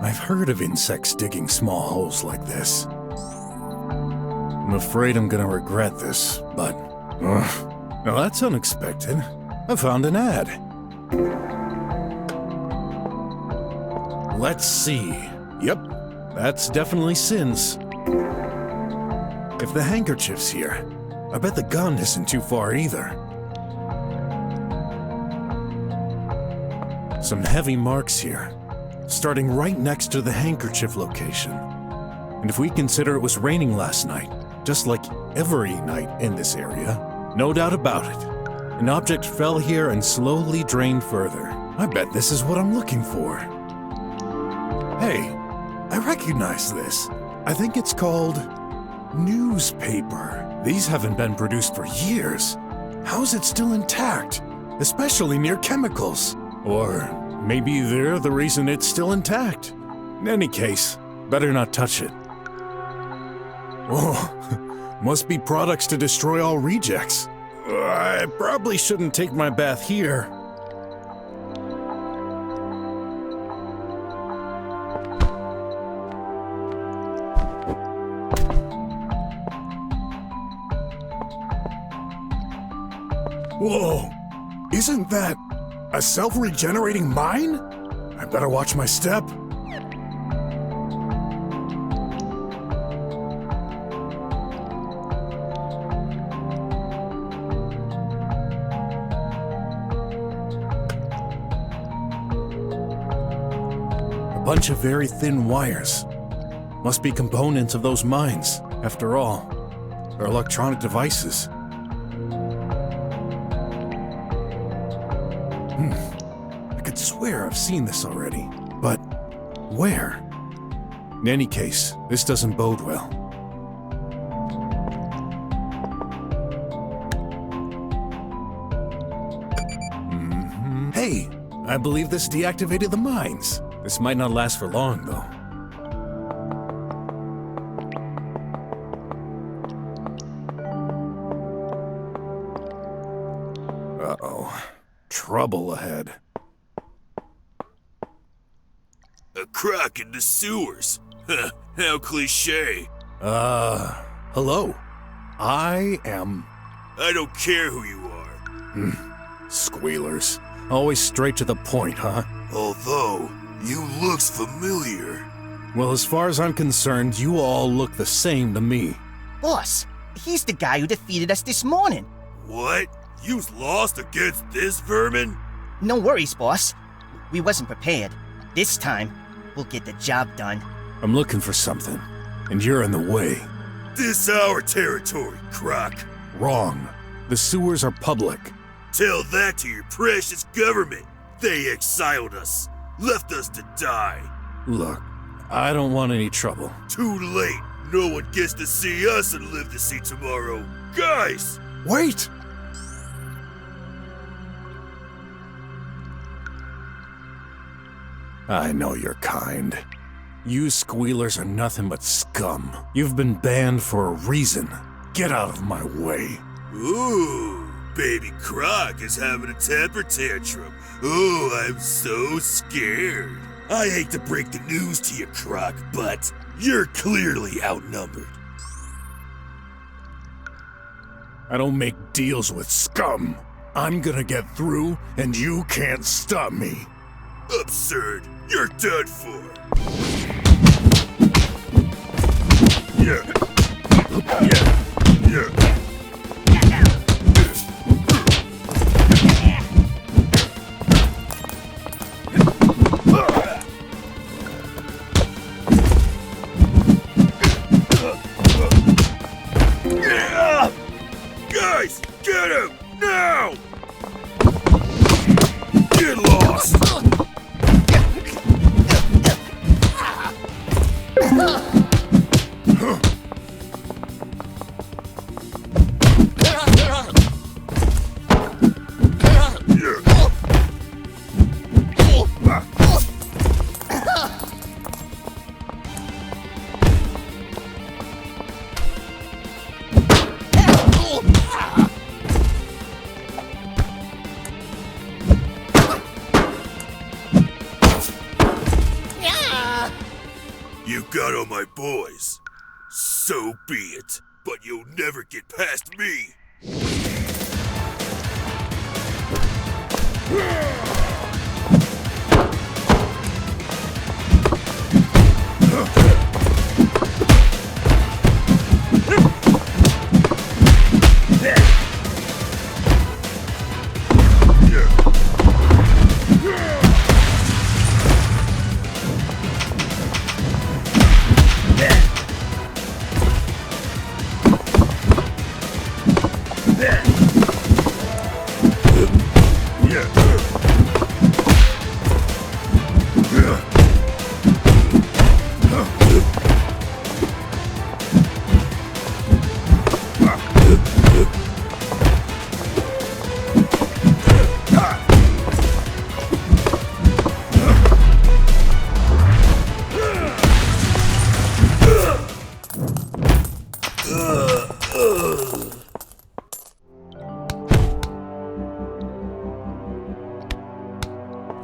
I've heard of insects digging small holes like this. I'm afraid I'm gonna regret this, but... Now that's unexpected. I found an ad. Let's see. Yep, that's definitely Sin's. If the handkerchief's here, I bet the gun isn't too far either. Some heavy marks here, starting right next to the handkerchief location. And if we consider it was raining last night, just like every night in this area, no doubt about it, an object fell here and slowly drained further. I bet this is what I'm looking for. Hey, I recognize this. I think it's called newspaper. These haven't been produced for years. How is it still intact? Especially near chemicals. Or maybe they're the reason it's still intact. In any case, better not touch it. Oh, must be products to destroy all rejects. I probably shouldn't take my bath here. Whoa, isn't that a self-regenerating mine? I better watch my step. A bunch of very thin wires. Must be components of those mines, after all. They're electronic devices. I could swear I've seen this already, but where? In any case, this doesn't bode well. Hey, I believe this deactivated the mines. This might not last for long, though. Uh-oh. Trouble ahead. A croc in the sewers. Huh, how cliche. Hello. I am... I don't care who you are. Squealers. Always straight to the point, huh? Although, you looks familiar. Well, as far as I'm concerned, you all look the same to me. Boss, he's the guy who defeated us this morning. What? You's lost against this vermin? No worries, boss. We wasn't prepared. This time, we'll get the job done. I'm looking for something, and you're in the way. This our territory, croc. Wrong. The sewers are public. Tell that to your precious government. They exiled us, left us to die. Look, I don't want any trouble. Too late. No one gets to see us and live to see tomorrow. Guys! Wait! I know you're kind. You squealers are nothing but scum. You've been banned for a reason. Get out of my way. Ooh, baby Croc is having a temper tantrum. Oh, I'm so scared. I hate to break the news to you, Croc, but you're clearly outnumbered. I don't make deals with scum. I'm gonna get through, and you can't stop me. Absurd. You're done for. Guys, get him now! Get lost! You got all my boys. So be it. But you'll never get past me.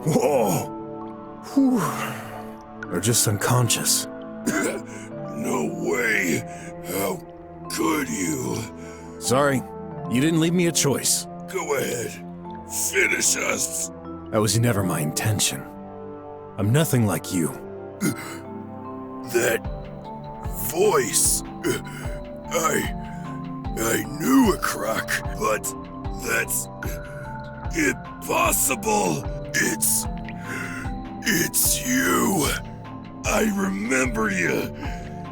Whoa! Whew. They're just unconscious. No way! How could you? Sorry, you didn't leave me a choice. Go ahead. Finish us. That was never my intention. I'm nothing like you. That voice. I knew a croc, but that's impossible. It's you. I remember you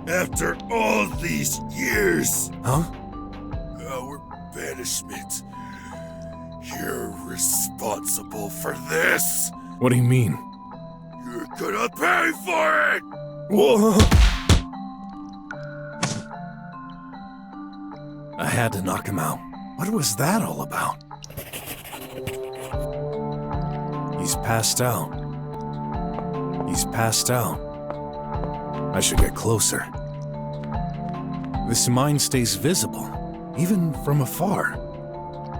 after all these years. Huh? Our banishment. You're responsible for this. What do you mean? You're gonna pay for it. Whoa! I had to knock him out. What was that all about? He's passed out. He's passed out. I should get closer. This mine stays visible, even from afar.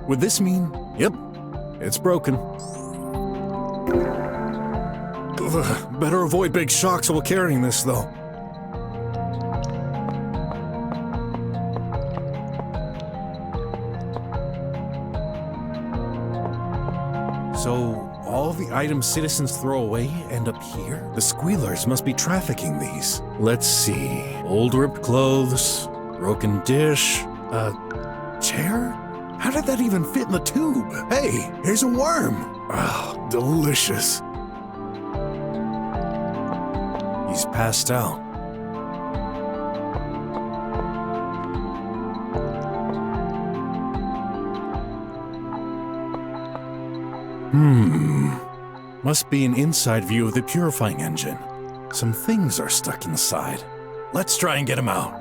Would this mean, yep, it's broken. Ugh, better avoid big shocks while carrying this, though. So, all the items citizens throw away end up here? The squealers must be trafficking these. Let's see. Old ripped clothes, broken dish, a chair? How did that even fit in the tube? Hey, here's a worm. Ah, delicious. He's passed out. Must be an inside view of the purifying engine. Some things are stuck inside. Let's try and get them out.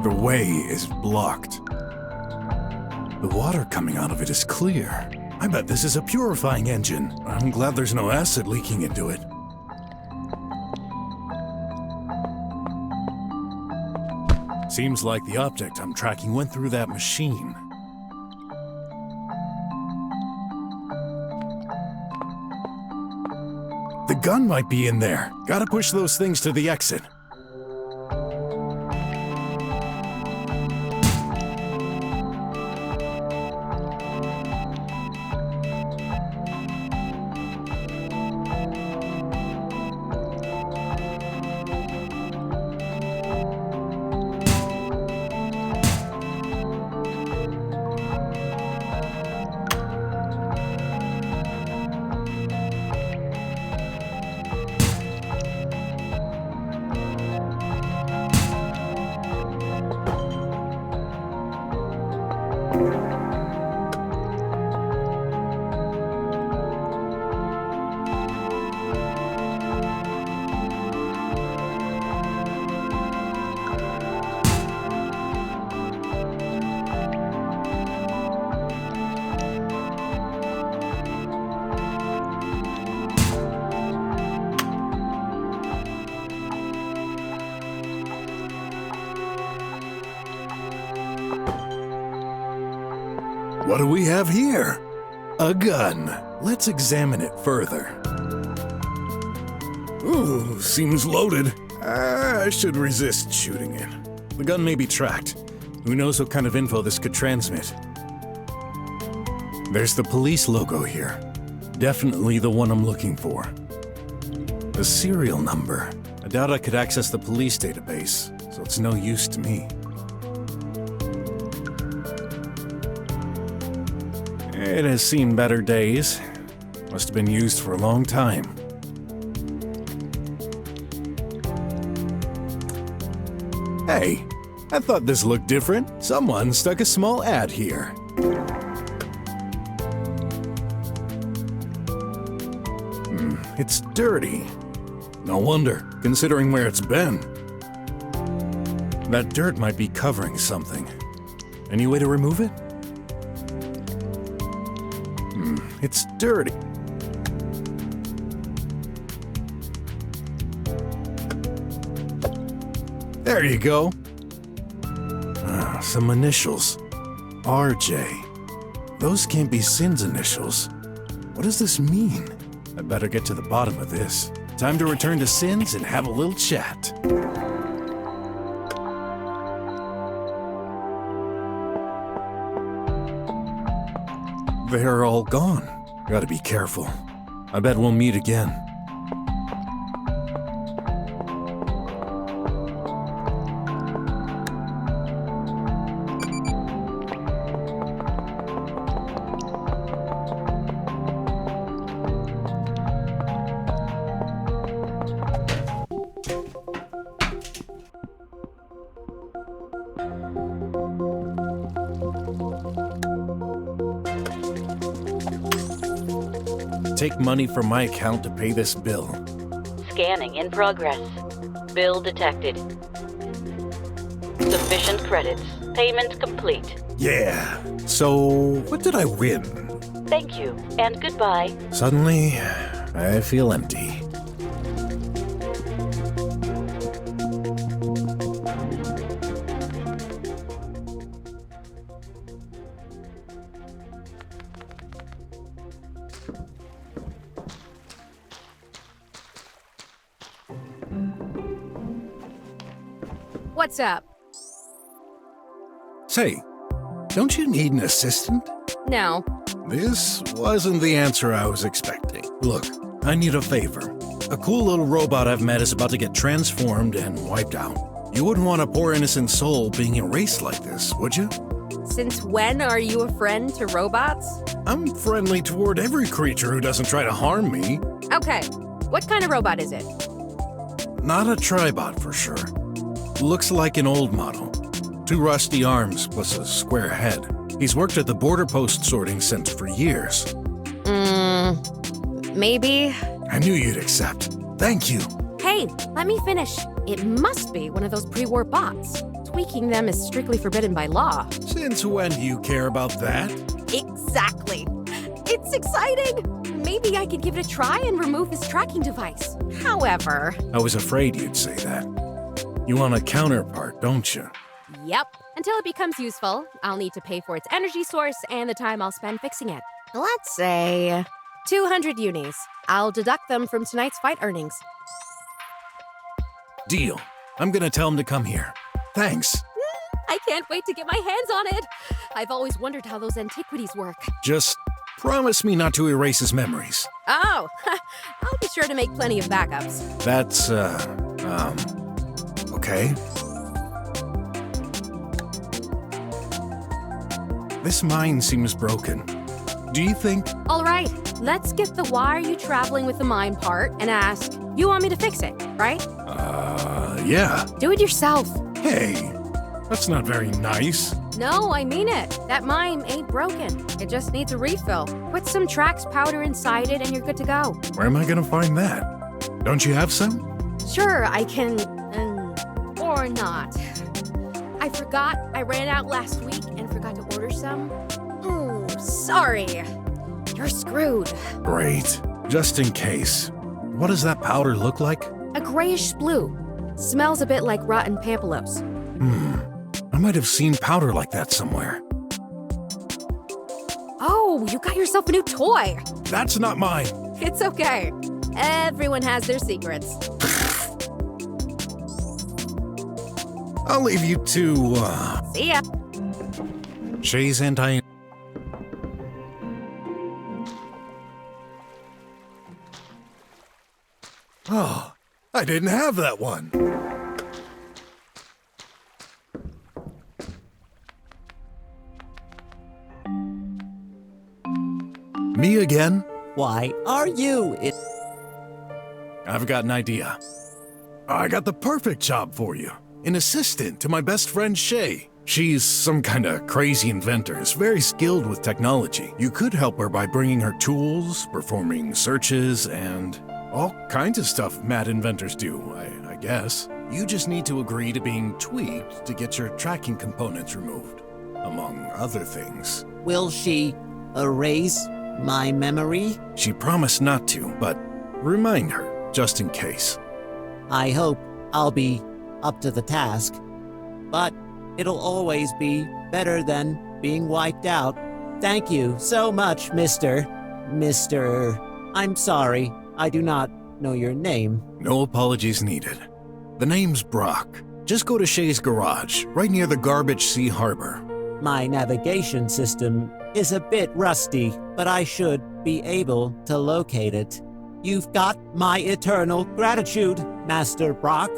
The way is blocked. The water coming out of it is clear. I bet this is a purifying engine. I'm glad there's no acid leaking into it. Seems like the object I'm tracking went through that machine. The gun might be in there. Gotta push those things to the exit. What do we have here? A gun. Let's examine it further. Ooh, seems loaded. I should resist shooting it. The gun may be tracked. Who knows what kind of info this could transmit? There's the police logo here. Definitely the one I'm looking for. The serial number. I doubt I could access the police database, so it's no use to me. It has seen better days. Must have been used for a long time. Hey, I thought this looked different. Someone stuck a small ad here. It's dirty. No wonder, considering where it's been. That dirt might be covering something. Any way to remove it? It's dirty. There you go. Some initials. RJ. Those can't be Sin's initials. What does this mean? I better get to the bottom of this. Time to return to Sin's and have a little chat. They're all gone. Gotta be careful. I bet we'll meet again. Take money from my account to pay this bill. Scanning in progress. Bill detected. Sufficient credits. Payment complete. Yeah. So, what did I win? Thank you, and goodbye. Suddenly, I feel empty. What's up? Say, don't you need an assistant? No. This wasn't the answer I was expecting. Look, I need a favor. A cool little robot I've met is about to get transformed and wiped out. You wouldn't want a poor innocent soul being erased like this, would you? Since when are you a friend to robots? I'm friendly toward every creature who doesn't try to harm me. Okay, what kind of robot is it? Not a tribot for sure. Looks like an old model. 2 rusty arms plus a square head. He's worked at the border post sorting center for years. Maybe. I knew you'd accept. Thank you. Hey, let me finish. It must be one of those pre-war bots. tweaking them is strictly forbidden by law. Since when do you care about that? Exactly. It's exciting. Maybe I could give it a try and remove his tracking device. However... I was afraid you'd say that. You want a counterpart, don't you? Yep. Until it becomes useful, I'll need to pay for its energy source and the time I'll spend fixing it. Let's say 200 unis. I'll deduct them from tonight's fight earnings. Deal. I'm gonna tell him to come here. Thanks. I can't wait to get my hands on it. I've always wondered how those antiquities work. Just promise me not to erase his memories. Oh, I'll be sure to make plenty of backups. That's, okay. This mine seems broken. Do you think? All right, let's get the why are you traveling with the mine part and ask, you want me to fix it, right? Yeah. Do it yourself. Hey, that's not very nice. No, I mean it. That mine ain't broken. It just needs a refill. Put some Trax powder inside it and you're good to go. Where am I gonna find that? Don't you have some? Sure, I can, or not. I forgot I ran out last week and forgot to order some. Ooh, sorry. You're screwed. Great. Just in case. What does that powder look like? A grayish blue. Smells a bit like rotten pampelos. I might have seen powder like that somewhere. Oh, you got yourself a new toy. That's not mine. It's okay. Everyone has their secrets. I'll leave you to, See ya. Shay's anti... Oh, I didn't have that one. Me again? Why are you in... I've got an idea. I got the perfect job for you. An assistant to my best friend Shay. She's some kind of crazy inventor, is very skilled with technology. You could help her by bringing her tools, performing searches, and all kinds of stuff mad inventors do, I guess. You just need to agree to being tweaked to get your tracking components removed, among other things. Will she erase my memory? She promised not to, but remind her, just in case. I hope I'll be up to the task, but it'll always be better than being wiped out. Thank you so much, Mr. I'm sorry, I do not know your name. No apologies needed. The name's BROK. Just go to Shay's garage, right near the Garbage Sea Harbor. My navigation system is a bit rusty, but I should be able to locate it. You've got my eternal gratitude, Master BROK.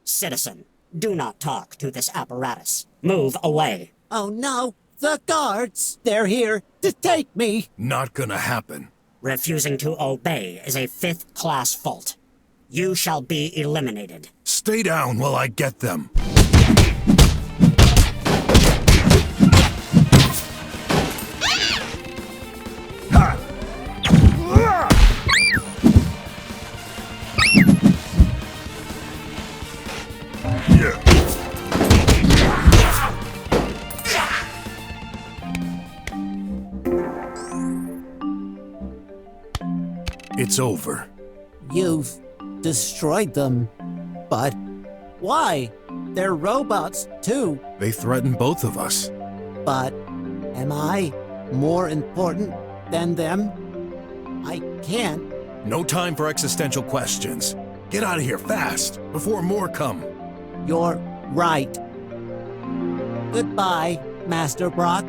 Citizen, do not talk to this apparatus. Move away. Oh no, the guards! They're here to take me! Not gonna happen. Refusing to obey is a fifth-class fault. You shall be eliminated. Stay down while I get them. It's over. You've destroyed them. But why? They're robots, too. They threaten both of us. But am I more important than them? I can't. No time for existential questions. Get out of here fast, before more come. You're right. Goodbye, Master BROK.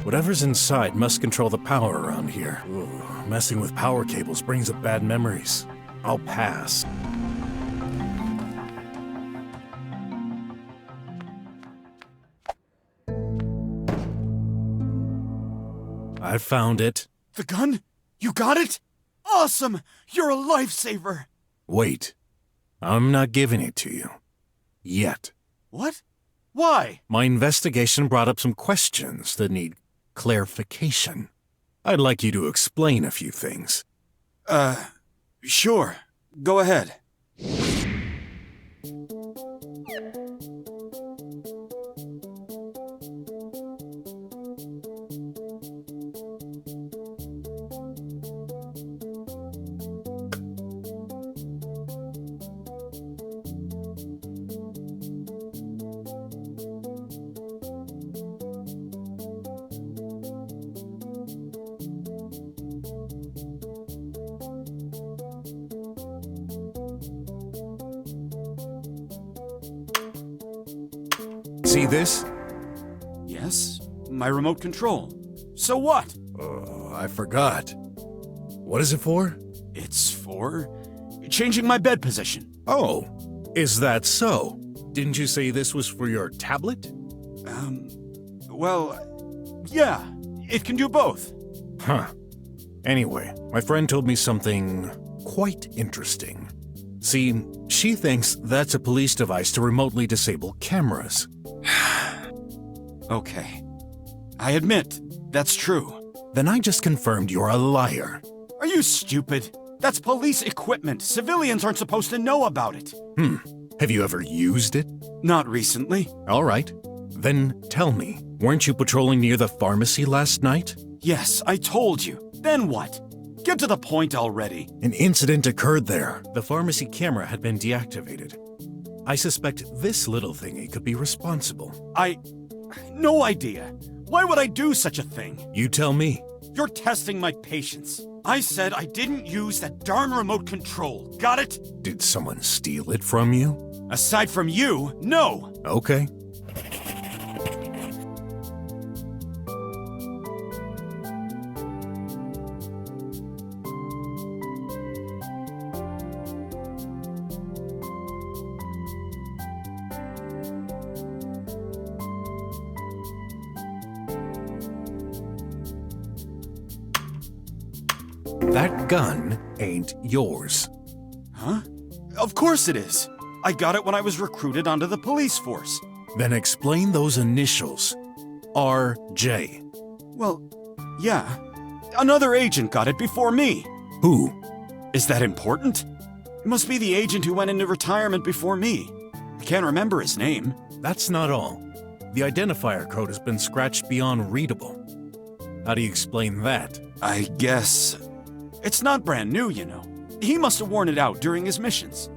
Whatever's inside must control the power around here. Ooh, messing with power cables brings up bad memories. I'll pass. I found it. The gun? You got it? Awesome! You're a lifesaver! Wait. I'm not giving it to you. Yet. What? Why? My investigation brought up some questions that need clarification. I'd like you to explain a few things. Sure. Go ahead. See this? Yes, my remote control. So what? I forgot. What is it for? It's for changing my bed position. Oh, is that so? Didn't you say this was for your tablet? Well, yeah, it can do both. Huh. Anyway, my friend told me something quite interesting. See, she thinks that's a police device to remotely disable cameras. Okay. I admit, that's true. Then I just confirmed you're a liar. Are you stupid? That's police equipment. Civilians aren't supposed to know about it. Have you ever used it? Not recently. All right. Then tell me, weren't you patrolling near the pharmacy last night? Yes, I told you. Then what? Get to the point already. An incident occurred there. The pharmacy camera had been deactivated. I suspect this little thingy could be responsible. No idea. Why would I do such a thing? You tell me. You're testing my patience. I said I didn't use that darn remote control. Got it? Did someone steal it from you? Aside from you, no. Okay. That gun ain't yours. Huh? Of course it is. I got it when I was recruited onto the police force. Then explain those initials. RJ. Well, yeah. Another agent got it before me. Who? Is that important? It must be the agent who went into retirement before me. I can't remember his name. That's not all. The identifier code has been scratched beyond readable. How do you explain that? I guess... It's not brand new, you know. He must have worn it out during his missions.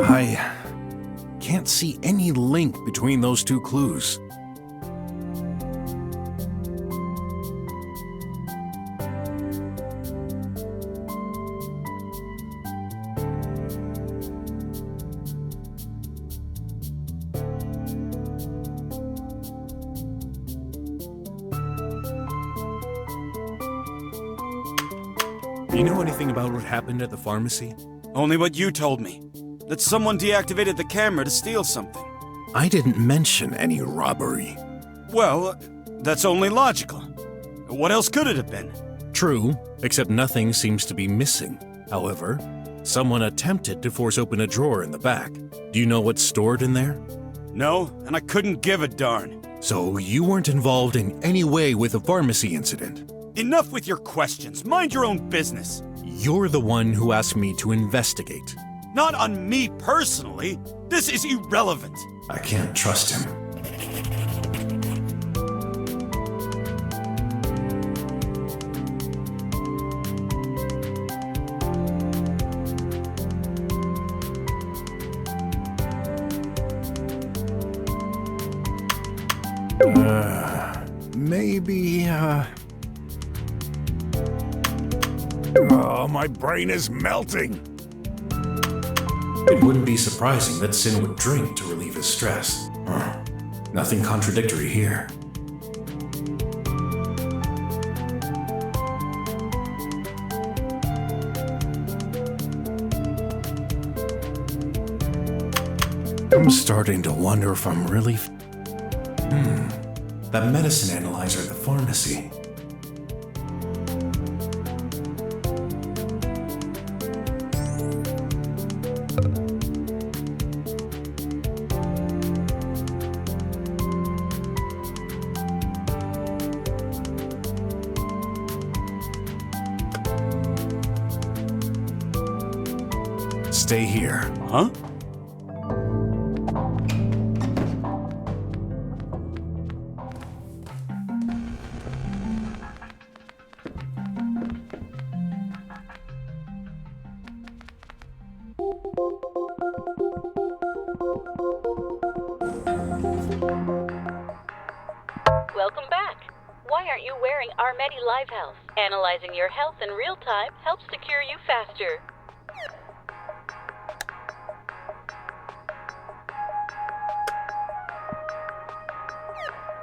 I can't see any link between those two clues. You know anything about what happened at the pharmacy? Only what you told me. That someone deactivated the camera to steal something. I didn't mention any robbery. Well, that's only logical. What else could it have been? True, except nothing seems to be missing. However, someone attempted to force open a drawer in the back. Do you know what's stored in there? No, and I couldn't give a darn. So you weren't involved in any way with the pharmacy incident? Enough with your questions. Mind your own business. You're the one who asked me to investigate. Not on me personally. This is irrelevant. I can't trust him. Maybe, Oh, my brain is melting! It wouldn't be surprising that Sin would drink to relieve his stress. Nothing contradictory here. I'm starting to wonder if I'm really... That medicine analyzer at the pharmacy. Stay here. Huh? Welcome back. Why aren't you wearing our Live Health? Analyzing your health in real time helps to cure you faster.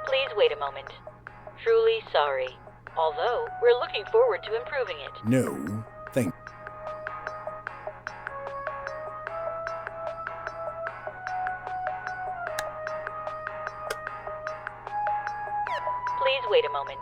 Please wait a moment. Truly sorry. Although, we're looking forward to improving it. No, thank... Please wait a moment.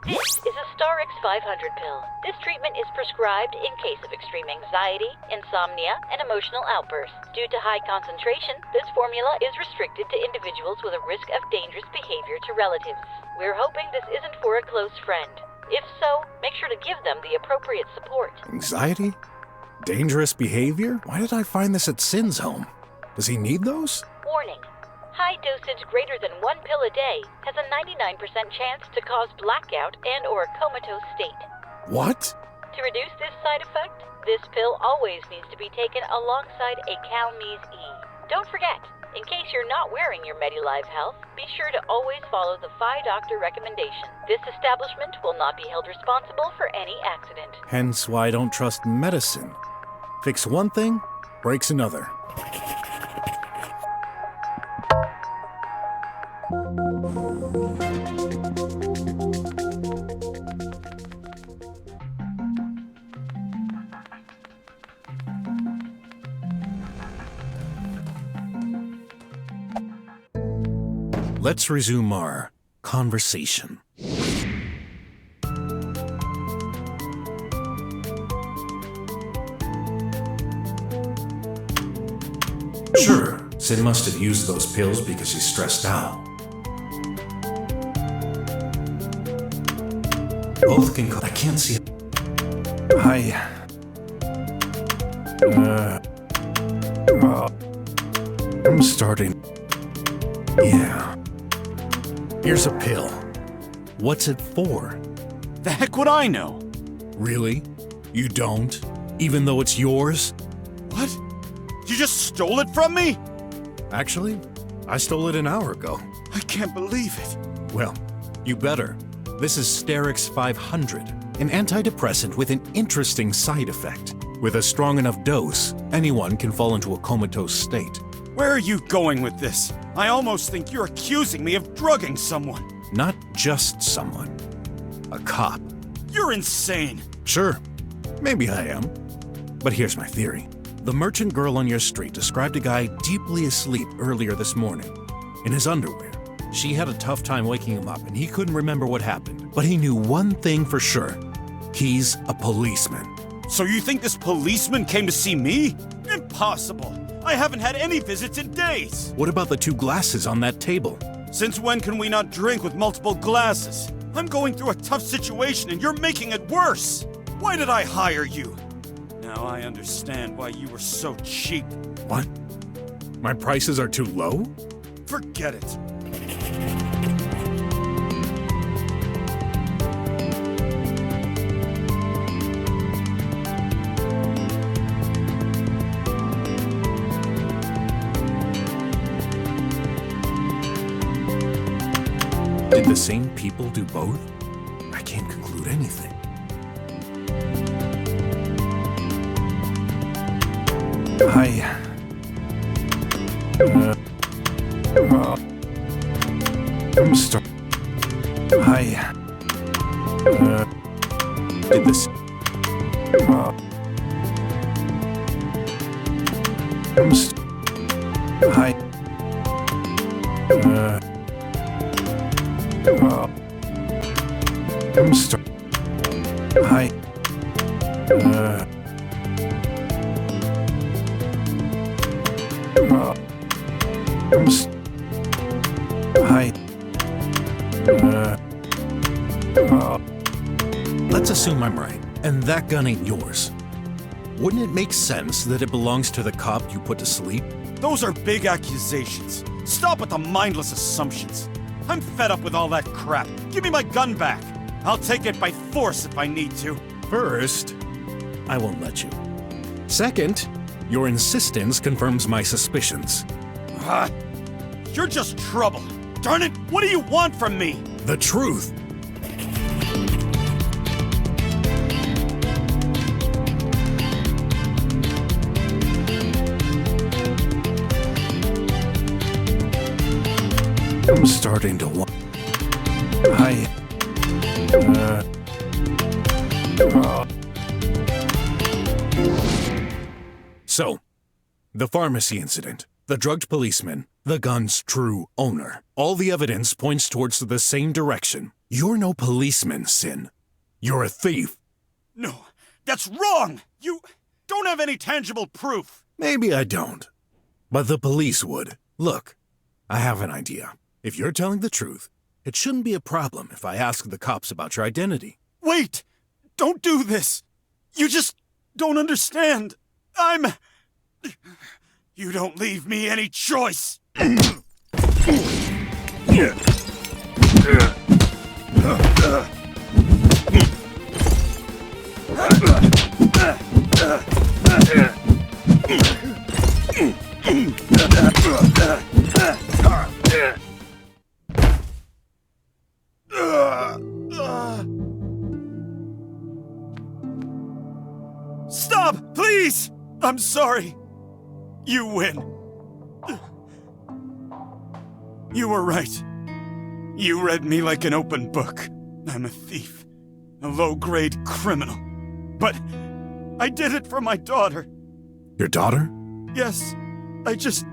This is a Starix 500 pill. This treatment is prescribed in case of extreme anxiety, insomnia, and emotional outbursts. Due to high concentration, this formula is restricted to individuals with a risk of dangerous behavior to relatives. We're hoping this isn't for a close friend. If so, make sure to give them the appropriate support. Anxiety? Dangerous behavior? Why did I find this at Sin's home? Does he need those? Warning. High dosage greater than 1 pill a day has a 99% chance to cause blackout and or a comatose state. What? To reduce this side effect, this pill always needs to be taken alongside a Calmese E. Don't forget, in case you're not wearing your Live Health, be sure to always follow the Phi Doctor recommendation. This establishment will not be held responsible for any accident. Hence why I don't trust medicine. Fix one thing, breaks another. Let's resume our conversation. Sure, Sin must have used those pills because he's stressed out. Both can I can't see... I'm starting... Yeah. Here's a pill. What's it for? The heck would I know? Really? You don't? Even though it's yours? What? You just stole it from me? Actually, I stole it an hour ago. I can't believe it. Well, you better. This is Starix 500, an antidepressant with an interesting side effect. With a strong enough dose, anyone can fall into a comatose state. Where are you going with this? I almost think you're accusing me of drugging someone. Not just someone. A cop. You're insane. Sure, maybe I am. But here's my theory. The merchant girl on your street described a guy deeply asleep earlier this morning, in his underwear. She had a tough time waking him up and he couldn't remember what happened. But he knew one thing for sure. He's a policeman. So you think this policeman came to see me? Impossible. I haven't had any visits in days. What about the 2 glasses on that table? Since when can we not drink with multiple glasses? I'm going through a tough situation and you're making it worse. Why did I hire you? Now I understand why you were so cheap. What? My prices are too low? Forget it. Did the same people do both? I can't conclude anything. I'm stuck. Did this... I'm Hi. I'm sorry. Hi. Hi. Let's assume I'm right, and that gun ain't yours. Wouldn't it make sense that it belongs to the cop you put to sleep? Those are big accusations. Stop with the mindless assumptions. I'm fed up with all that crap. Give me my gun back. I'll take it by force if I need to. First, I won't let you. Second, your insistence confirms my suspicions. You're just trouble. Darn it, what do you want from me? The truth. I'm starting to want. So, the pharmacy incident, the drugged policeman, the gun's true owner. All the evidence points towards the same direction. You're no policeman, Sin. You're a thief. No, that's wrong! You don't have any tangible proof. Maybe I don't, but the police would. Look, I have an idea. If you're telling the truth, it shouldn't be a problem if I ask the cops about your identity. Wait! Don't do this! You just don't understand. You don't leave me any choice! Stop, please! I'm sorry. You win. You were right. You read me like an open book. I'm a thief, a low-grade criminal. But I did it for my daughter. Your daughter? Yes, I just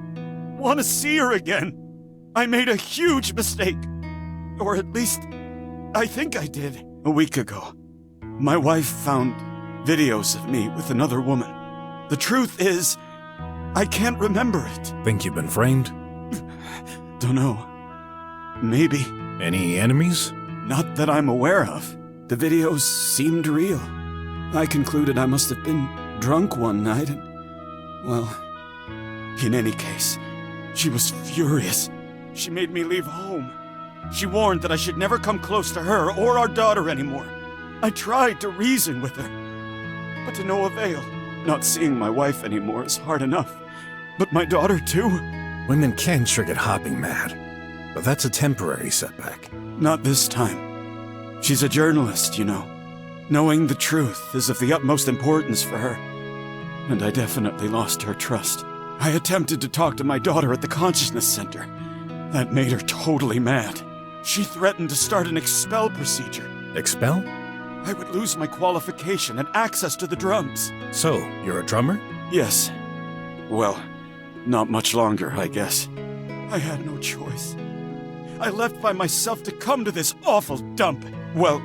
want to see her again. I made a huge mistake. Or at least, I think I did. A week ago, my wife found videos of me with another woman. The truth is, I can't remember it. Think you've been framed? Dunno. Maybe. Any enemies? Not that I'm aware of. The videos seemed real. I concluded I must have been drunk one night and... well, in any case, she was furious. She made me leave home. She warned that I should never come close to her or our daughter anymore. I tried to reason with her, but to no avail. Not seeing my wife anymore is hard enough, but my daughter too? Women can sure get hopping mad, but that's a temporary setback. Not this time. She's a journalist, you know. Knowing the truth is of the utmost importance for her, and I definitely lost her trust. I attempted to talk to my daughter at the Consciousness Center. That made her totally mad. She threatened to start an expel procedure. Expel? I would lose my qualification and access to the drums. So, you're a drummer? Yes. Well, not much longer, I guess. I had no choice. I left by myself to come to this awful dump. Well,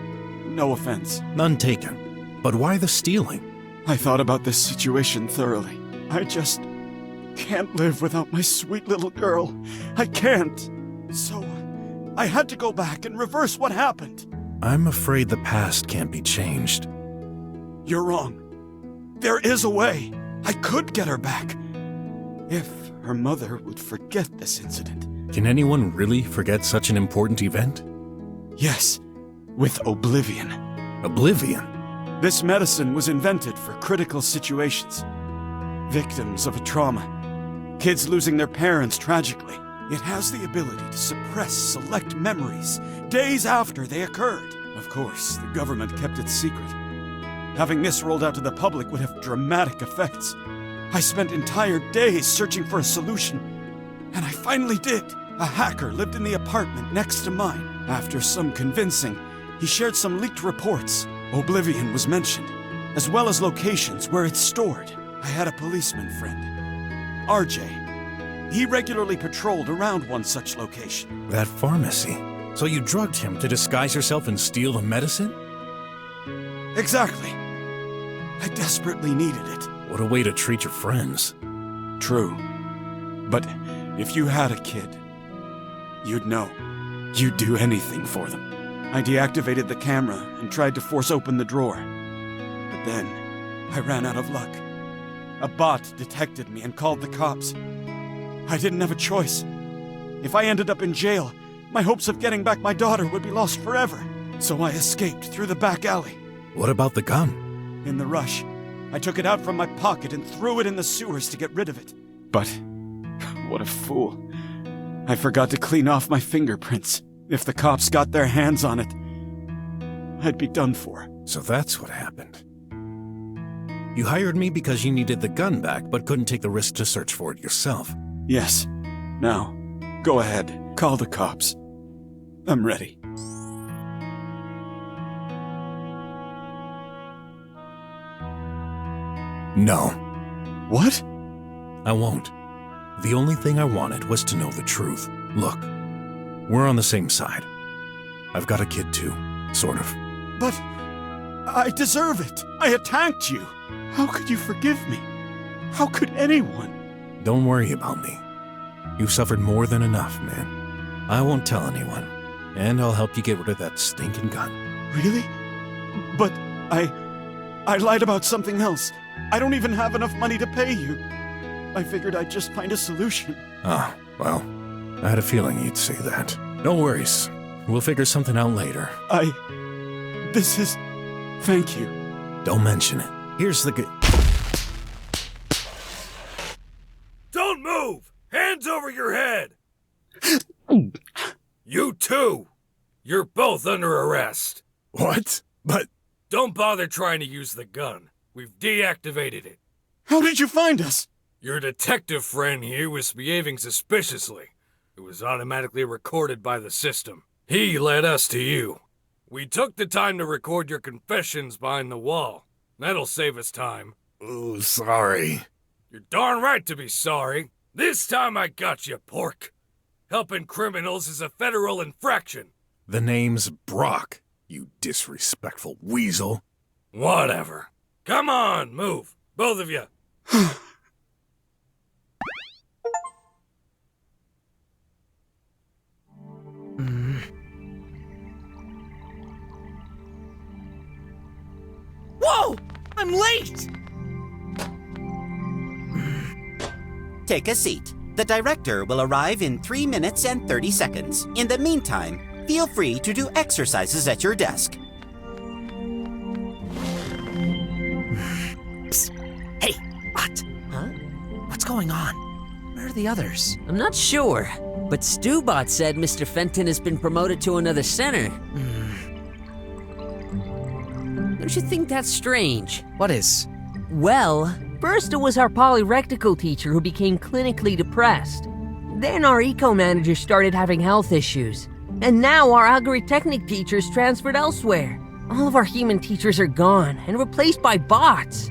no offense. None taken. But why the stealing? I thought about this situation thoroughly. I just can't live without my sweet little girl. I can't. So, I had to go back and reverse what happened. I'm afraid the past can't be changed. You're wrong. There is a way. I could get her back. If her mother would forget this incident. Can anyone really forget such an important event? Yes, with oblivion. Oblivion? This medicine was invented for critical situations. Victims of a trauma. Kids losing their parents tragically. It has the ability to suppress select memories days after they occurred. Of course, the government kept it secret. Having this rolled out to the public would have dramatic effects. I spent entire days searching for a solution, and I finally did. A hacker lived in the apartment next to mine. After some convincing, he shared some leaked reports. Oblivion was mentioned, as well as locations where it's stored. I had a policeman friend, RJ. He regularly patrolled around one such location. That pharmacy. So you drugged him to disguise yourself and steal the medicine? Exactly. I desperately needed it. What a way to treat your friends. True. But if you had a kid, you'd know. You'd do anything for them. I deactivated the camera and tried to force open the drawer. But then, I ran out of luck. A bot detected me and called the cops. I didn't have a choice. If I ended up in jail, my hopes of getting back my daughter would be lost forever. So I escaped through the back alley. What about the gun? In the rush, I took it out from my pocket and threw it in the sewers to get rid of it. But, what a fool. I forgot to clean off my fingerprints. If the cops got their hands on it, I'd be done for. So that's what happened. You hired me because you needed the gun back, but couldn't take the risk to search for it yourself. Yes. Now, go ahead. Call the cops. I'm ready. No. What? I won't. The only thing I wanted was to know the truth. Look, we're on the same side. I've got a kid too, sort of. But I deserve it. I attacked you. How could you forgive me? How could anyone? Don't worry about me. You've suffered more than enough, man. I won't tell anyone, and I'll help you get rid of that stinking gun. Really? But I lied about something else. I don't even have enough money to pay you. I figured I'd just find a solution. Ah, well, I had a feeling you'd say that. No worries. We'll figure something out later. Thank you. Don't mention it. Here's the good... Don't move! Hands over your head! You too! You're both under arrest. What? But... Don't bother trying to use the gun. We've deactivated it. How did you find us? Your detective friend here was behaving suspiciously. It was automatically recorded by the system. He led us to you. We took the time to record your confessions behind the wall. That'll save us time. Oh, sorry. You're darn right to be sorry. This time I got you, pork. Helping criminals is a federal infraction. The name's BROK, you disrespectful weasel. Whatever. Come on, move. Both of you. Whoa! I'm late! Take a seat. The director will arrive in 3 minutes and 30 seconds. In the meantime, feel free to do exercises at your desk. Psst. Hey, what? Huh? What's going on? Where are the others? I'm not sure, but Stubot said Mr. Fenton has been promoted to another center. Don't you think that's strange? What is? Well, first it was our polyrectical teacher who became clinically depressed. Then our eco-manager started having health issues. And now our algorithmic teachers transferred elsewhere. All of our human teachers are gone and replaced by bots.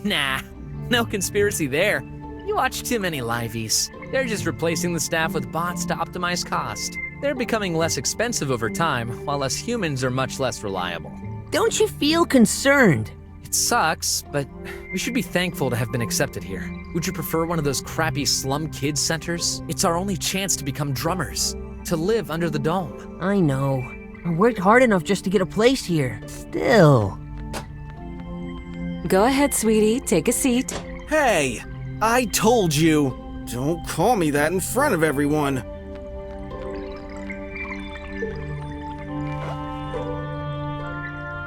Nah, no conspiracy there. You watch too many liveys. They're just replacing the staff with bots to optimize cost. They're becoming less expensive over time, while us humans are much less reliable. Don't you feel concerned? It sucks, but we should be thankful to have been accepted here. Would you prefer one of those crappy slum kids centers? It's our only chance to become drummers, to live under the dome. I know. I worked hard enough just to get a place here. Still. Go ahead, sweetie. Take a seat. Hey, I told you. Don't call me that in front of everyone.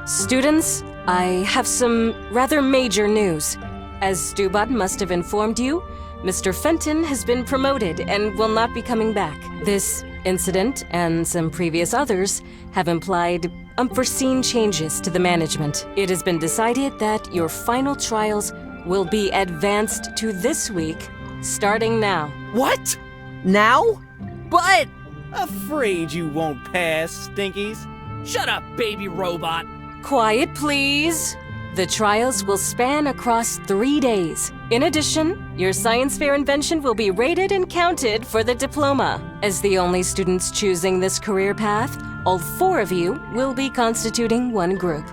Students, I have some rather major news. As Stubot must have informed you, Mr. Fenton has been promoted and will not be coming back. This incident and some previous others have implied unforeseen changes to the management. It has been decided that your final trials will be advanced to this week, starting now. What? Now? But... Afraid you won't pass, Stinkies. Shut up, baby robot. Quiet, please. The trials will span across 3 days. In addition, your science fair invention will be rated and counted for the diploma. As the only students choosing this career path, all 4 of you will be constituting one group.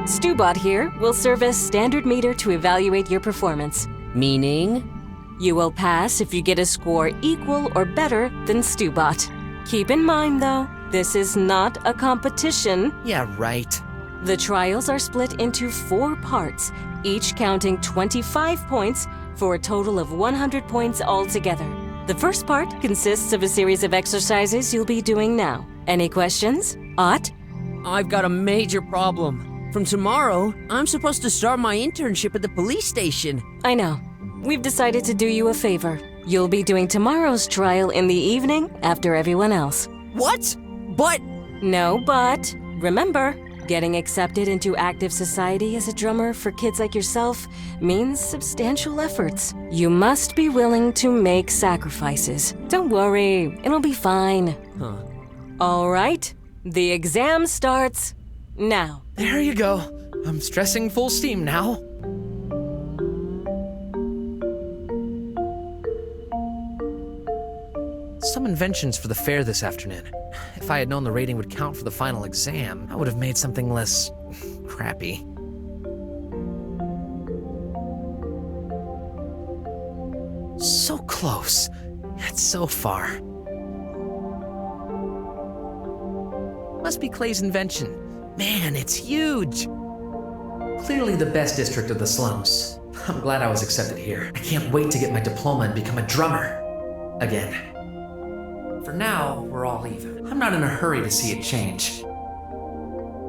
Stubot here will serve as standard meter to evaluate your performance. Meaning? You will pass if you get a score equal or better than Stubot. Keep in mind, though, this is not a competition. Yeah, right. The trials are split into 4 parts, each counting 25 points for a total of 100 points altogether. The first part consists of a series of exercises you'll be doing now. Any questions? Ott? I've got a major problem. From tomorrow, I'm supposed to start my internship at the police station. I know. We've decided to do you a favor. You'll be doing tomorrow's trial in the evening after everyone else. What? But... No, but. Remember, getting accepted into active society as a drummer for kids like yourself means substantial efforts. You must be willing to make sacrifices. Don't worry, it'll be fine. Huh. All right, the exam starts now. There you go. I'm stressing full steam now. Some inventions for the fair this afternoon. If I had known the rating would count for the final exam, I would have made something less crappy. So close, yet so far. Must be Clay's invention. Man, it's huge! Clearly the best district of the slums. I'm glad I was accepted here. I can't wait to get my diploma and become a drummer. Again. For now, we're all even. I'm not in a hurry to see it change.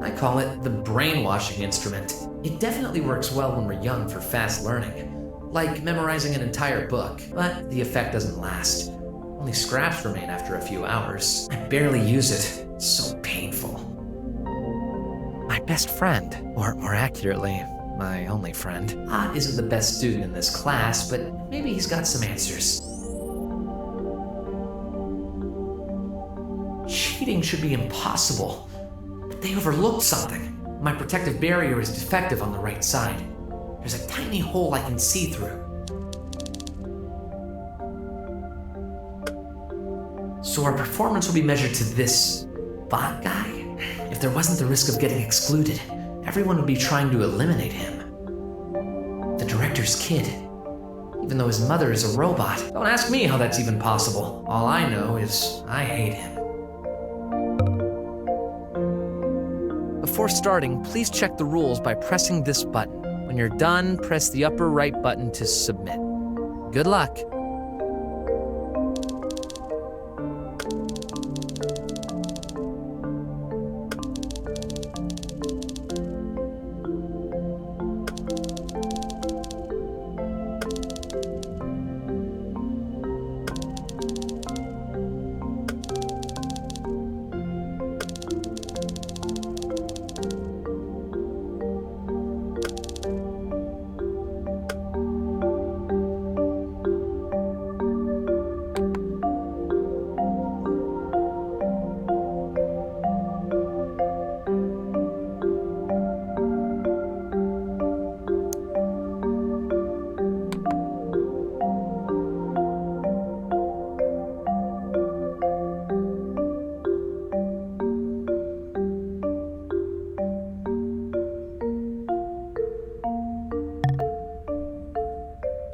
I call it the brainwashing instrument. It definitely works well when we're young for fast learning, like memorizing an entire book, but the effect doesn't last. Only scraps remain after a few hours. I barely use it. It's so painful. My best friend, or more accurately, my only friend. Ott isn't the best student in this class, but maybe he's got some answers. Cheating should be impossible, but they overlooked something. My protective barrier is defective on the right side. There's a tiny hole I can see through. So our performance will be measured to this bot guy? If there wasn't the risk of getting excluded, everyone would be trying to eliminate him. The director's kid, even though his mother is a robot. Don't ask me how that's even possible. All I know is I hate him. Before starting, please check the rules by pressing this button. When you're done, press the upper right button to submit. Good luck.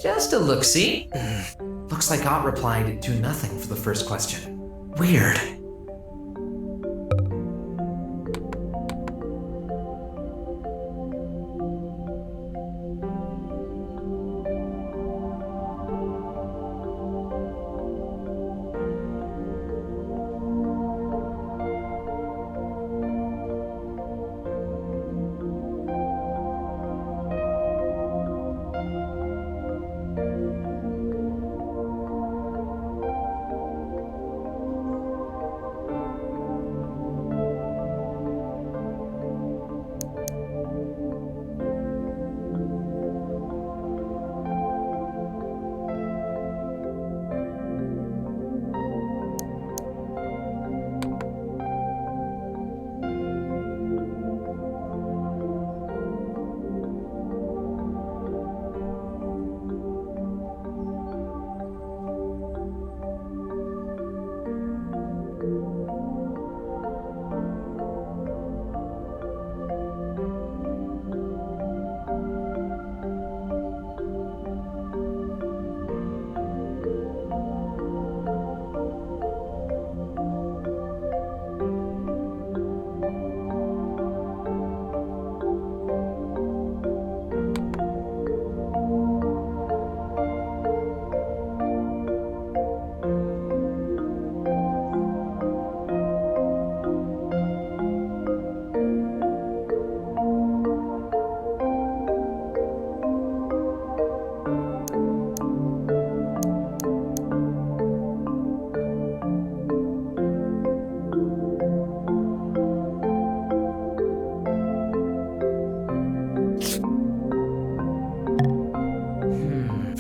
Just a look-see. Looks like Ott replied, "Do nothing" for the first question. Weird.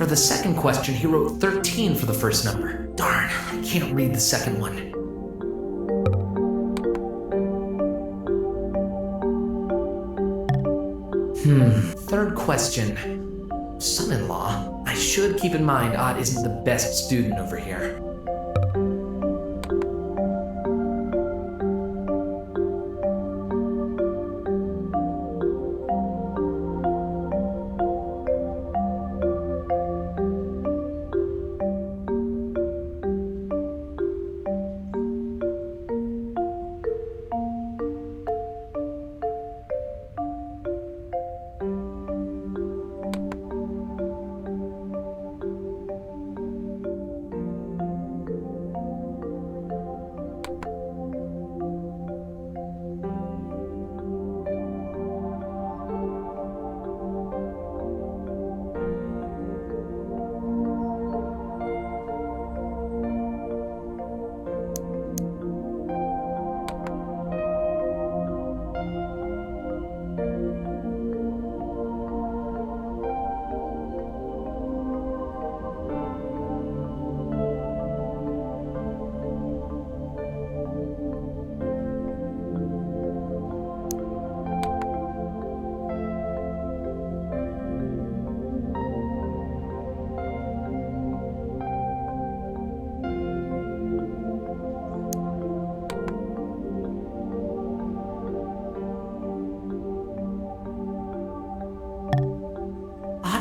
the second question, he wrote 13 for the first number. Darn, I can't read the second one. Third question. Son-in-law. I should keep in mind Ott isn't the best student over here.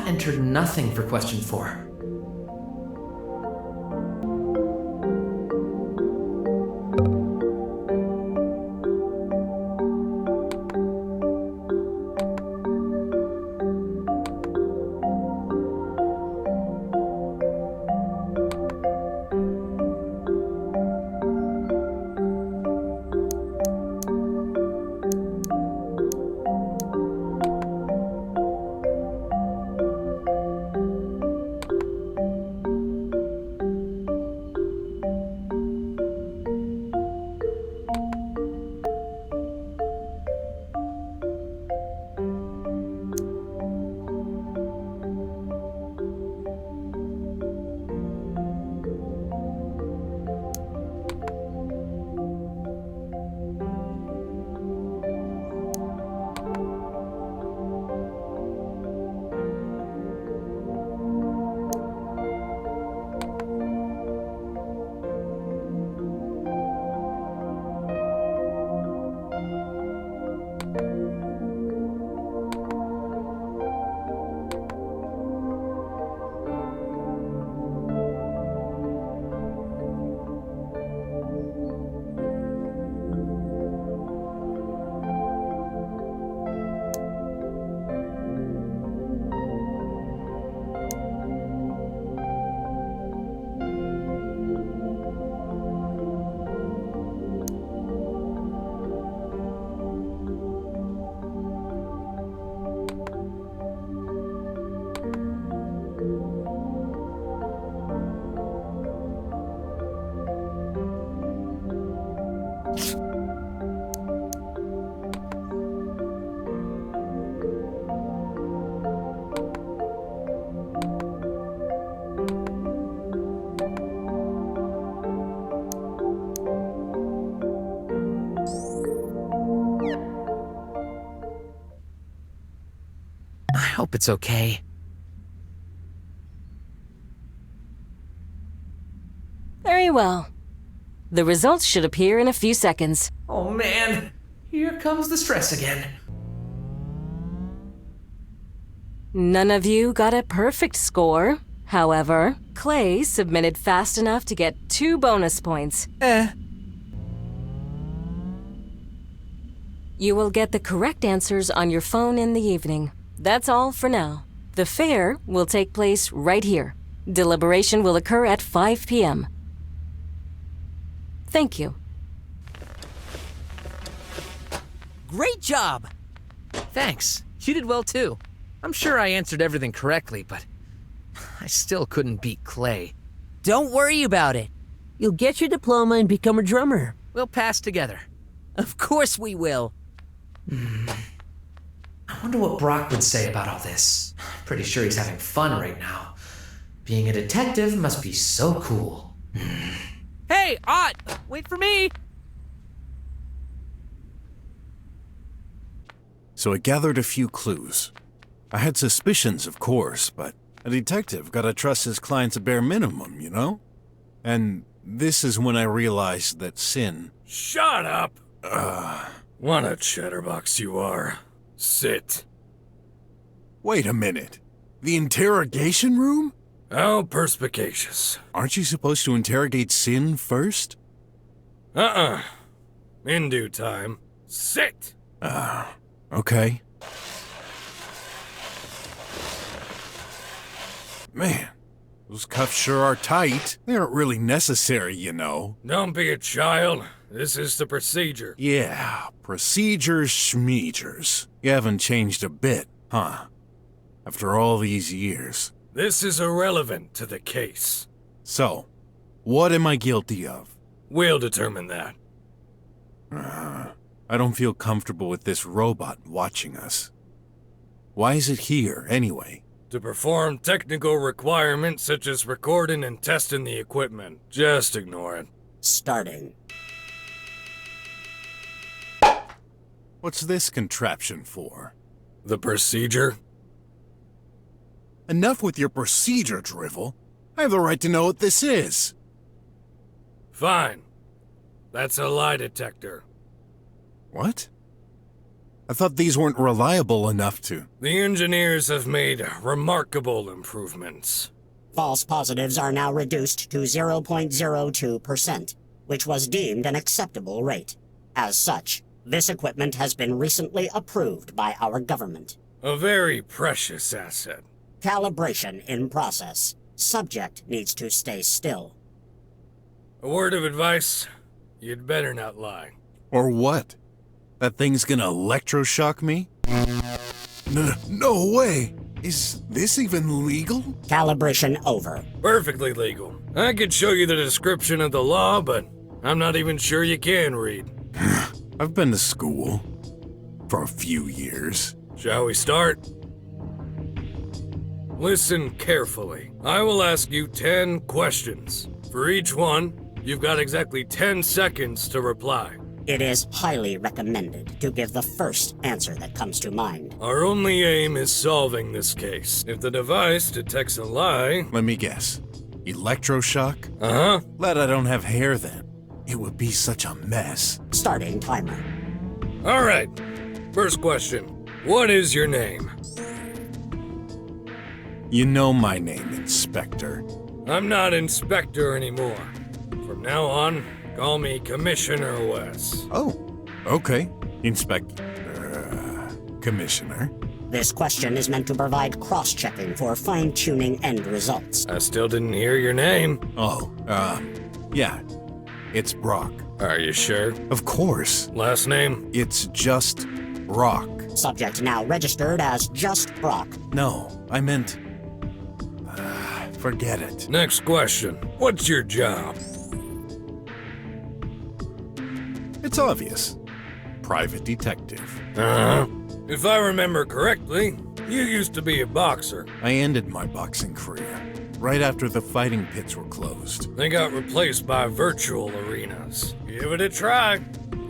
Entered nothing for question 4. I hope it's okay. Very well. The results should appear in a few seconds. Oh man, here comes the stress again. None of you got a perfect score. However, Clay submitted fast enough to get 2 bonus points. You will get the correct answers on your phone in the evening. That's all for now. The fair will take place right here. Deliberation will occur at 5 p.m. Thank you. Great job! Thanks. You did well too. I'm sure I answered everything correctly, but I still couldn't beat Clay. Don't worry about it. You'll get your diploma and become a drummer. We'll pass together. Of course we will. I wonder what Brock would say about all this. Pretty sure he's having fun right now. Being a detective must be so cool. Hey, Ott! Wait for me! So I gathered a few clues. I had suspicions, of course, but a detective gotta trust his clients a bare minimum, you know? And this is when I realized that Sin... Shut up! What a chatterbox you are. Sit. Wait a minute. The interrogation room? How perspicacious. Aren't you supposed to interrogate Sin first? In due time. Sit! Okay. Man, those cuffs sure are tight. They aren't really necessary, you know. Don't be a child. This is the procedure. Yeah, procedures schmeegers. You haven't changed a bit, huh? After all these years. This is irrelevant to the case. So, what am I guilty of? We'll determine that. I don't feel comfortable with this robot watching us. Why is it here, anyway? To perform technical requirements such as recording and testing the equipment. Just ignore it. Starting. What's this contraption for? The procedure? Enough with your procedure, drivel. I have the right to know what this is. Fine. That's a lie detector. What? I thought these weren't reliable enough to... The engineers have made remarkable improvements. False positives are now reduced to 0.02%, which was deemed an acceptable rate. As such, this equipment has been recently approved by our government. A very precious asset. Calibration in process. Subject needs to stay still. A word of advice, you'd better not lie. Or what? That thing's gonna electroshock me? No way! Is this even legal? Calibration over. Perfectly legal. I could show you the description of the law, but I'm not even sure you can read. I've been to school. For a few years. Shall we start? Listen carefully. I will ask you 10 questions. For each one, you've got exactly 10 seconds to reply. It is highly recommended to give the first answer that comes to mind. Our only aim is solving this case. If the device detects a lie... Let me guess. Electroshock? Uh-huh. Glad I don't have hair then. It would be such a mess. Starting timer. All right. First question. What is your name? You know my name, Inspector. I'm not Inspector anymore. From now on, call me Commissioner Wes. Oh, okay. Commissioner. This question is meant to provide cross-checking for fine-tuning end results. I still didn't hear your name. Oh, yeah. It's BROK. Are you sure? Of course. Last name? It's just BROK. Subject now registered as just BROK. No, I meant... forget it. Next question. What's your job? It's obvious. Private detective. Uh-huh. If I remember correctly, you used to be a boxer. I ended my boxing career right after the fighting pits were closed. They got replaced by virtual arenas. Give it a try.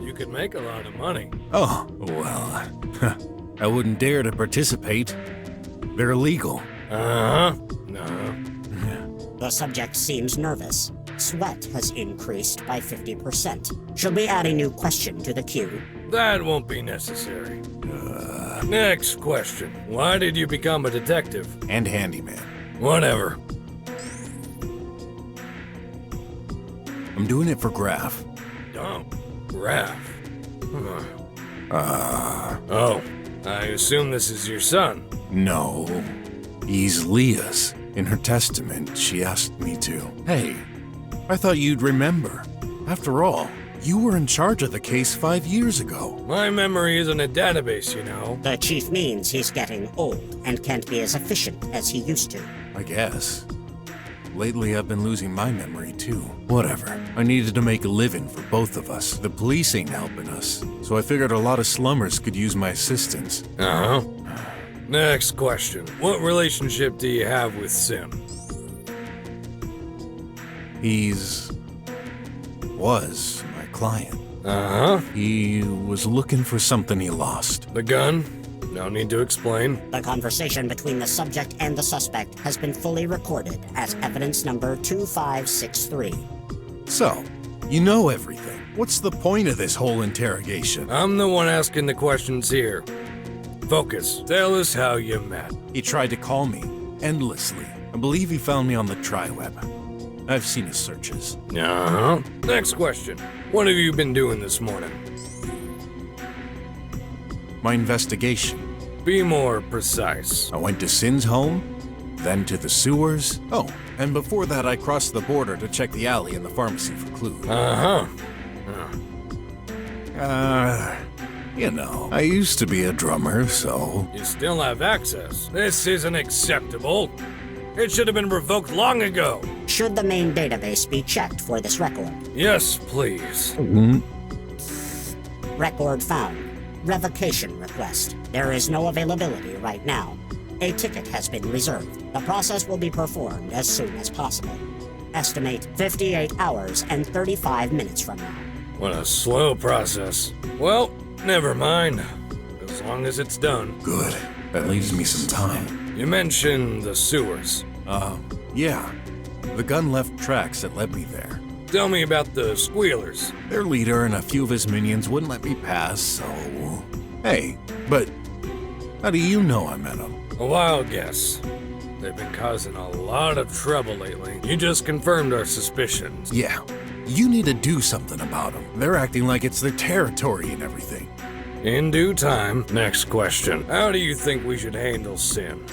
You could make a lot of money. Oh, well, I wouldn't dare to participate. They're illegal. Uh-huh. No. The subject seems nervous. Sweat has increased by 50%. Should we add a new question to the queue? That won't be necessary. Next question. Why did you become a detective? And handyman. Whatever. I'm doing it for Graf. Oh, Graf. Oh, I assume this is your son. No, he's Leah's. In her testament, she asked me to. Hey, I thought you'd remember. After all, you were in charge of the case 5 years ago. My memory isn't a database, you know. The chief means he's getting old and can't be as efficient as he used to. I guess. Lately, I've been losing my memory, too. Whatever. I needed to make a living for both of us. The police ain't helping us, so I figured a lot of slummers could use my assistance. Uh-huh. Next question. What relationship do you have with Sim? was my client. Uh-huh. He was looking for something he lost. The gun? No need to explain. The conversation between the subject and the suspect has been fully recorded as evidence number 2563. So, you know everything. What's the point of this whole interrogation? I'm the one asking the questions here. Focus. Tell us how you met. He tried to call me, endlessly. I believe he found me on the tri-web. I've seen his searches. Uh-huh. Next question. What have you been doing this morning? My investigation. Be more precise. I went to Sin's home, then to the sewers. Oh, and before that I crossed the border to check the alley and the pharmacy for clues. Uh-huh. You know, I used to be a drummer, so... You still have access. This isn't acceptable. It should have been revoked long ago. Should the main database be checked for this record? Yes, please. Record found. Revocation request. There is no availability right now. A ticket has been reserved. The process will be performed as soon as possible. Estimate 58 hours and 35 minutes from now. What a slow process. Well, never mind. As long as it's done. Good. That leaves me some time. You mentioned the sewers. Yeah. The gun left tracks that led me there. Tell me about the squealers. Their leader and a few of his minions wouldn't let me pass, so... Hey, but how do you know I met them? A wild guess. They've been causing a lot of trouble lately. You just confirmed our suspicions. Yeah. You need to do something about them. They're acting like it's their territory and everything. In due time. Next question. How do you think we should handle Sin?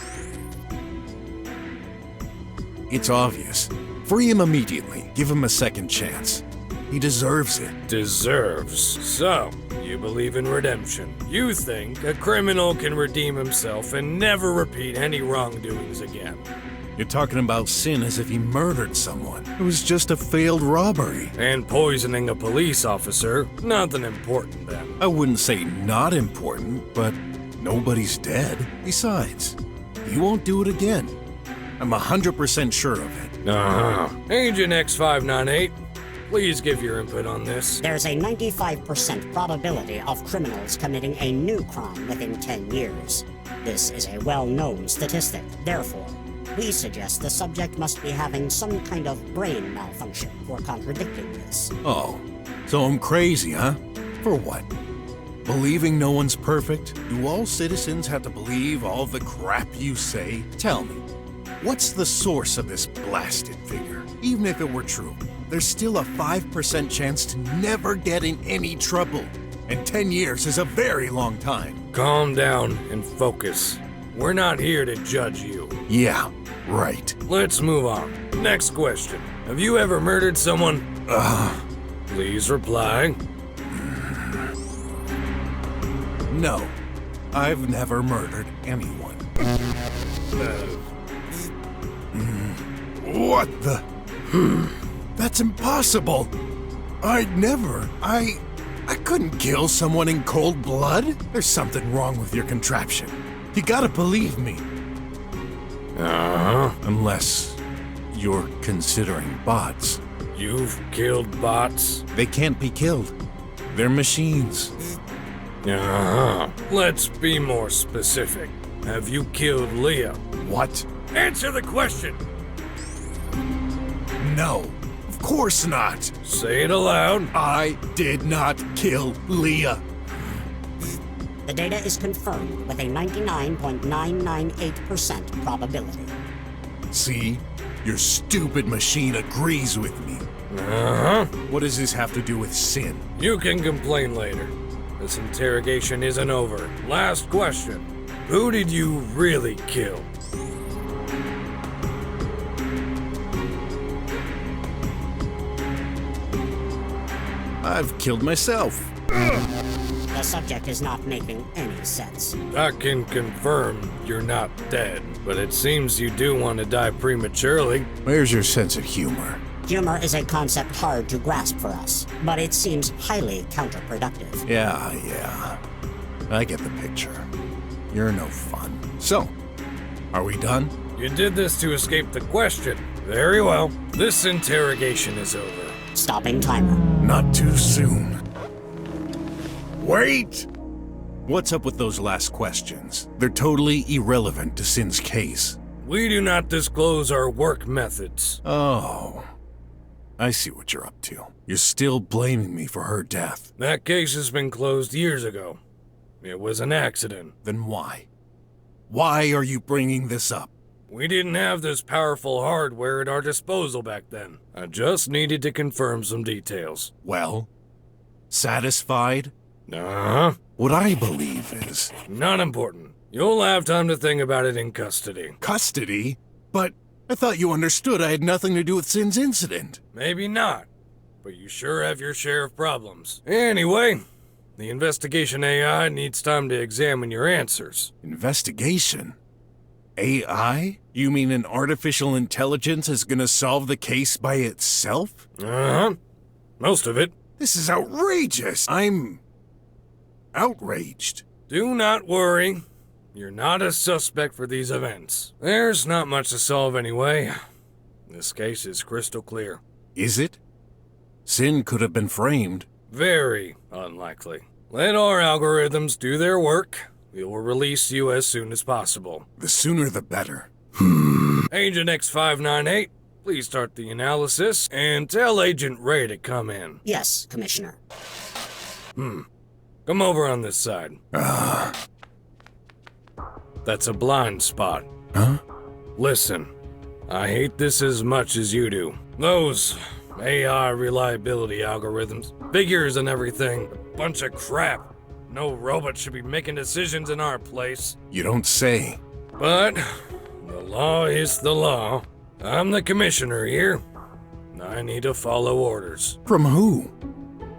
It's obvious. Free him immediately. Give him a second chance. He deserves it. Deserves. So, you believe in redemption. You think a criminal can redeem himself and never repeat any wrongdoings again. You're talking about Sin as if he murdered someone. It was just a failed robbery. And poisoning a police officer. Nothing important then. I wouldn't say not important, but nobody's dead. Besides, he won't do it again. I'm 100% sure of it. Uh-huh. Agent X598, please give your input on this. There's a 95% probability of criminals committing a new crime within 10 years. This is a well-known statistic. Therefore, we suggest the subject must be having some kind of brain malfunction for contradicting this. Oh, so I'm crazy, huh? For what? Believing no one's perfect? Do all citizens have to believe all the crap you say? Tell me, what's the source of this blasted figure? Even if it were true, there's still a 5% chance to never get in any trouble. And 10 years is a very long time. Calm down and focus. We're not here to judge you. Yeah, right. Let's move on. Next question. Have you ever murdered someone? Please reply. No, I've never murdered anyone. What the? That's impossible. I'd never. I couldn't kill someone in cold blood. There's something wrong with your contraption. You gotta believe me. Unless you're considering bots. You've killed bots? They can't be killed. They're machines. Let's be more specific. Have you killed Leah? What? Answer the question! No, of course not. Say it aloud. I did not kill Leah. The data is confirmed with a 99.998% probability. See? Your stupid machine agrees with me. What does this have to do with Sin? You can complain later. This interrogation isn't over. Last question. Who did you really kill? I've killed myself. The subject is not making any sense. I can confirm you're not dead, but it seems you do want to die prematurely. Where's your sense of humor? Humor is a concept hard to grasp for us, but it seems highly counterproductive. Yeah. I get the picture. You're no fun. So, are we done? You did this to escape the question. Very well. This interrogation is over. Stopping timer. Not too soon. Wait! What's up with those last questions? They're totally irrelevant to Sin's case. We do not disclose our work methods. Oh. I see what you're up to. You're still blaming me for her death. That case has been closed years ago. It was an accident. Then why? Why are you bringing this up? We didn't have this powerful hardware at our disposal back then. I just needed to confirm some details. Well, satisfied? What I believe is... Not important. You'll have time to think about it in custody. Custody? But I thought you understood I had nothing to do with Sin's incident. Maybe not, but you sure have your share of problems. Anyway, the investigation AI needs time to examine your answers. Investigation? AI? You mean an artificial intelligence is gonna solve the case by itself? Most of it. This is outrageous! I'm... outraged. Do not worry. You're not a suspect for these events. There's not much to solve anyway. This case is crystal clear. Is it? Sin could have been framed. Very unlikely. Let our algorithms do their work. We will release you as soon as possible. The sooner the better. Agent X598, please start the analysis and tell Agent Ray to come in. Yes, Commissioner. Come over on this side. That's a blind spot. Huh? Listen, I hate this as much as you do. Those AI reliability algorithms, figures and everything, a bunch of crap. No robot should be making decisions in our place. You don't say. But the law is the law. I'm the commissioner here. I need to follow orders. From who?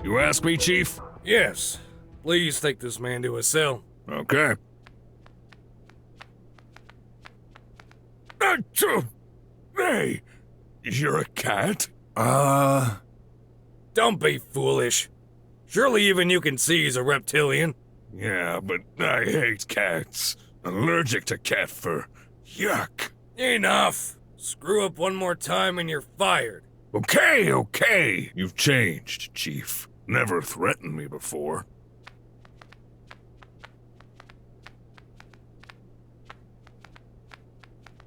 You ask me, Chief? Yes. Please take this man to a cell. Okay. Hey, you're a cat? Don't be foolish. Surely even you can see he's a reptilian. Yeah, but I hate cats. Allergic to cat fur. Yuck. Enough. Screw up one more time and you're fired. Okay. You've changed, Chief. Never threatened me before.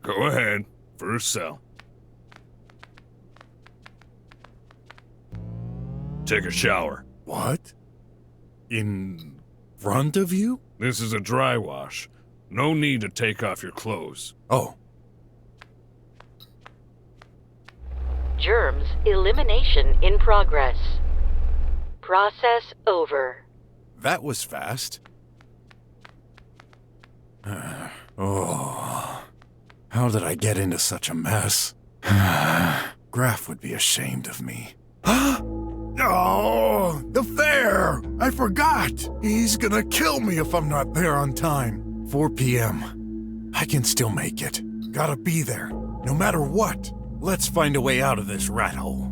Go ahead. First cell. Take a shower. What? In front of you? This is a dry wash. No need to take off your clothes. Oh. Germs elimination in progress. Process over. That was fast. Oh. How did I get into such a mess? Graf would be ashamed of me. Oh, the fair! I forgot! He's gonna kill me if I'm not there on time. 4 p.m. I can still make it. Gotta be there, no matter what. Let's find a way out of this rat hole.